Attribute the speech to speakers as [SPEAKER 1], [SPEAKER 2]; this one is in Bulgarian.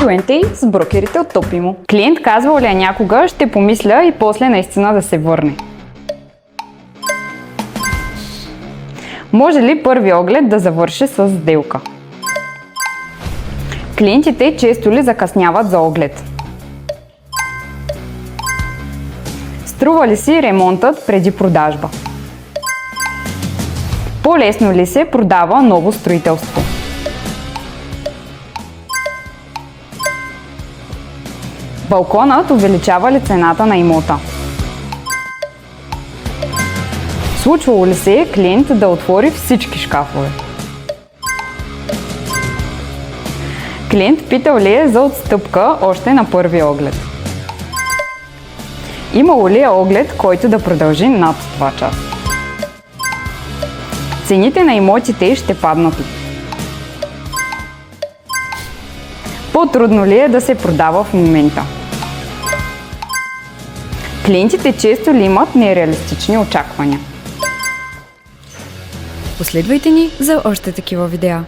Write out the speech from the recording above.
[SPEAKER 1] 20 с брокерите от Topimo. Клиент казвал ли някога ще помисля и после наистина да се върне? Може ли първи оглед да завърши с сделка? Клиентите често ли закъсняват за оглед? Струва ли си ремонтът преди продажба? По-лесно ли се продава ново строителство? Балконът увеличава ли цената на имота? Случвало ли се клиент да отвори всички шкафове? Клиент питал ли е за отстъпка още на първи оглед? Имало ли е оглед, който да продължи над 2 часа? Цените на имотите ще паднат ли? По-трудно ли е да се продава в момента? Клиентите често ли имат нереалистични очаквания?
[SPEAKER 2] Последвайте ни за още такива видеа.